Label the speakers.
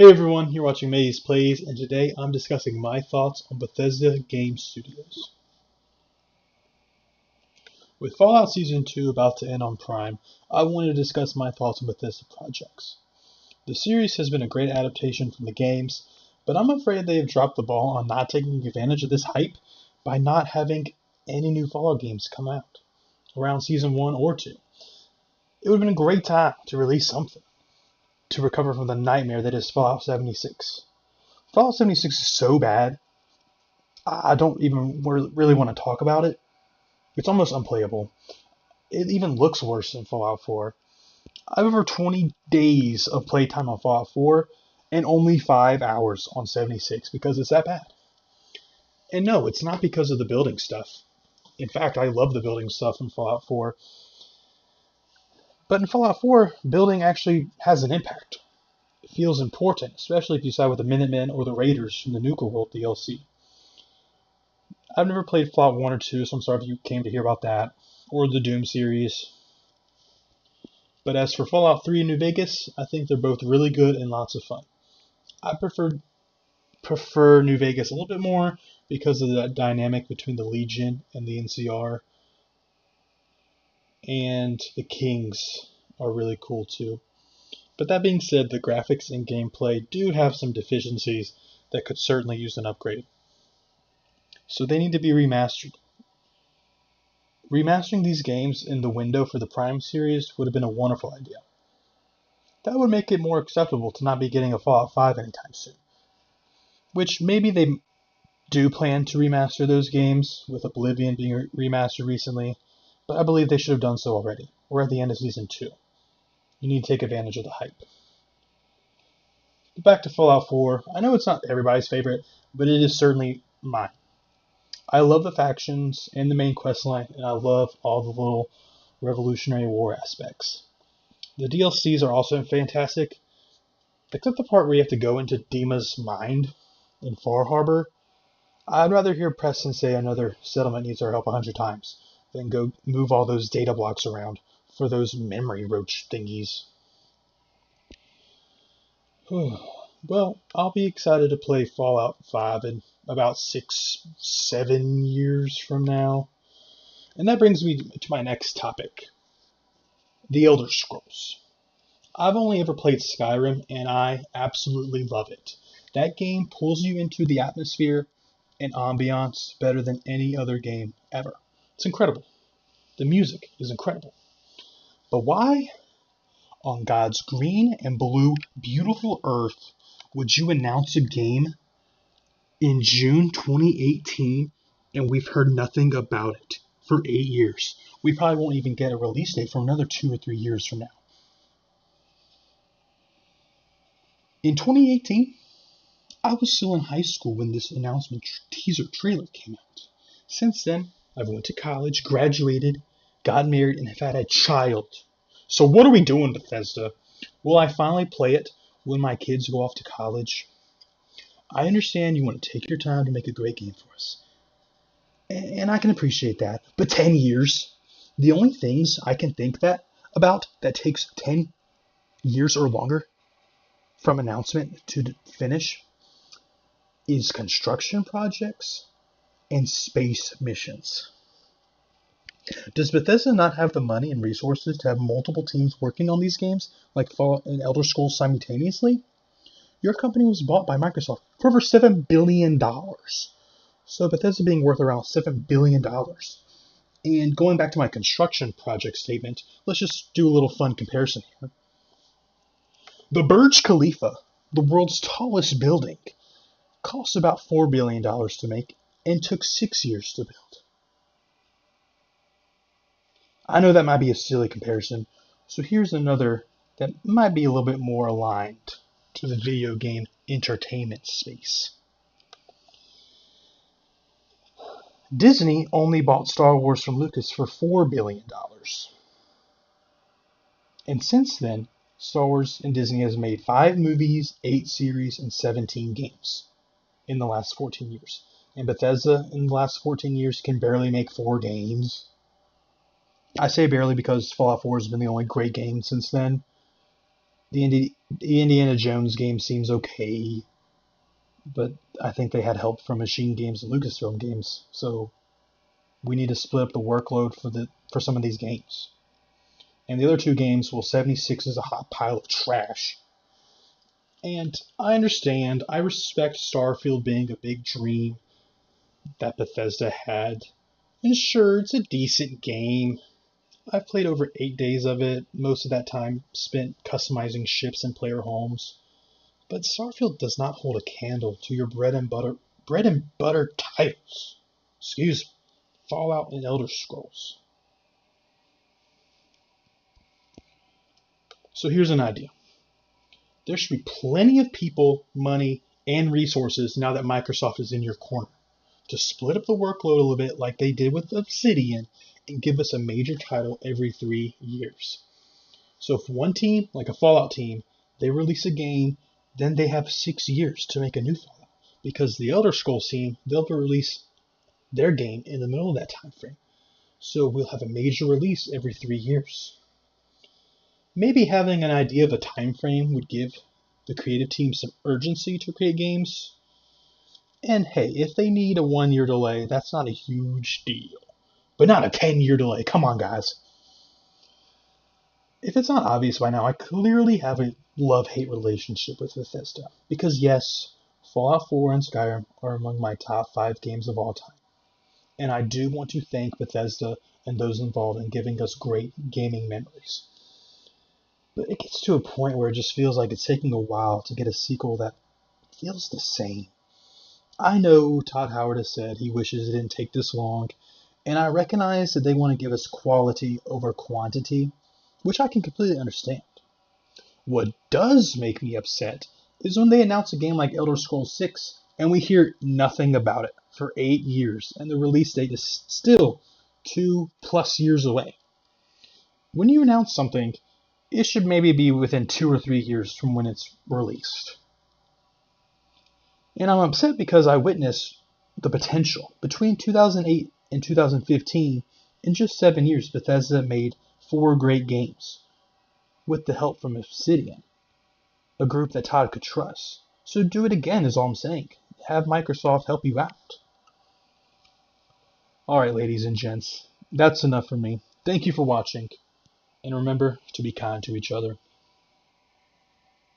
Speaker 1: Hey everyone, you're watching Maze Plays, and today I'm discussing my thoughts on Bethesda Game Studios. With Fallout Season 2 about to end on Prime, I wanted to discuss my thoughts on Bethesda projects. The series has been a great adaptation from the games, but I'm afraid they have dropped the ball on not taking advantage of this hype by not having any new Fallout games come out around Season 1 or 2. It would have been a great time to release something to recover from the nightmare that is Fallout 76. Fallout 76 is so bad I don't even really want to talk about it. It's almost unplayable. It even looks worse than Fallout 4. I have over 20 days of playtime on Fallout 4 and only 5 hours on 76 because it's that bad. And no, it's not because of the building stuff. In fact, I love the building stuff in Fallout 4. But in Fallout 4, building actually has an impact. It feels important, especially if you side with the Minutemen or the Raiders from the Nuka World DLC. I've never played Fallout 1 or 2, so I'm sorry if you came to hear about that, or the Doom series. But as for Fallout 3 and New Vegas, I think they're both really good and lots of fun. I prefer New Vegas a little bit more because of that dynamic between the Legion and the NCR. And the Kings are really cool too. But that being said, the graphics and gameplay do have some deficiencies that could certainly use an upgrade. So they need to be remastered. Remastering these games in the window for the Prime series would have been a wonderful idea. That would make it more acceptable to not be getting a Fallout 5 anytime soon. Which maybe they do plan to remaster those games, with Oblivion being remastered recently, but I believe they should have done so already. We're at the end of Season 2. You need to take advantage of the hype. But back to Fallout 4, I know it's not everybody's favorite, but it is certainly mine. I love the factions and the main questline, and I love all the little Revolutionary War aspects. The DLCs are also fantastic, except the part where you have to go into Dima's mind in Far Harbor. I'd rather hear Preston say another settlement needs our help 100 times than go move all those data blocks around for those memory roach thingies. Well, I'll be excited to play Fallout 5 in about 6-7 years from now. And that brings me to my next topic, The Elder Scrolls. I've only ever played Skyrim, and I absolutely love it. That game pulls you into the atmosphere and ambiance better than any other game ever. It's incredible. The music is incredible. But why, on God's green and blue beautiful earth, would you announce a game in June 2018 and we've heard nothing about it for 8 years? We probably won't even get a release date for another 2 or 3 years from now. In 2018, I was still in high school when this announcement teaser trailer came out. Since then, I've went to college, graduated, got married, and have had a child. So what are we doing, Bethesda? Will I finally play it when my kids go off to college? I understand you want to take your time to make a great game for us. And I can appreciate that. But 10 years? The only things I can think about that takes 10 years or longer from announcement to finish is construction projects and space missions. Does Bethesda not have the money and resources to have multiple teams working on these games like Fallout and Elder Scrolls simultaneously? Your company was bought by Microsoft for over $7 billion. So Bethesda being worth around $7 billion. And going back to my construction project statement, let's just do a little fun comparison here. The Burj Khalifa, the world's tallest building, cost about $4 billion to make and took 6 years to build. I know that might be a silly comparison, so here's another that might be a little bit more aligned to the video game entertainment space. Disney only bought Star Wars from Lucas for $4 billion. And since then, Star Wars and Disney has made 5 movies, 8 series, and 17 games in the last 14 years. And Bethesda, in the last 14 years, can barely make 4 games. I say barely because Fallout 4 has been the only great game since then. The Indiana Jones game seems okay, but I think they had help from Machine Games and Lucasfilm Games, so we need to split up the workload for some of these games. And the other two games, well, 76 is a hot pile of trash. And I understand, I respect Starfield being a big dream that Bethesda had. And sure, it's a decent game. I've played over 8 days of it, most of that time spent customizing ships and player homes. But Starfield does not hold a candle to your bread and butter titles. Excuse me, Fallout and Elder Scrolls. So here's an idea. There should be plenty of people, money, and resources now that Microsoft is in your corner to split up the workload a little bit like they did with Obsidian and give us a major title every 3 years. So if one team, like a Fallout team, they release a game, then they have 6 years to make a new Fallout. Because the Elder Scrolls team, they'll release their game in the middle of that time frame. So we'll have a major release every 3 years. Maybe having an idea of a time frame would give the creative team some urgency to create games. And hey, if they need a 1 year delay, that's not a huge deal. But not a 10-year delay. Come on, guys. If it's not obvious by now, I clearly have a love-hate relationship with Bethesda. Because yes, Fallout 4 and Skyrim are among my top 5 games of all time. And I do want to thank Bethesda and those involved in giving us great gaming memories. But it gets to a point where it just feels like it's taking a while to get a sequel that feels the same. I know Todd Howard has said he wishes it didn't take this long, and I recognize that they want to give us quality over quantity, which I can completely understand. What does make me upset is when they announce a game like Elder Scrolls 6 and we hear nothing about it for 8 years and the release date is still 2+ years away. When you announce something, it should maybe be within 2 or 3 years from when it's released. And I'm upset because I witnessed the potential. Between 2008 and 2015, in just 7 years, Bethesda made 4 great games with the help from Obsidian, a group that Todd could trust. So do it again is all I'm saying. Have Microsoft help you out. Alright, ladies and gents, that's enough for me. Thank you for watching, and remember to be kind to each other.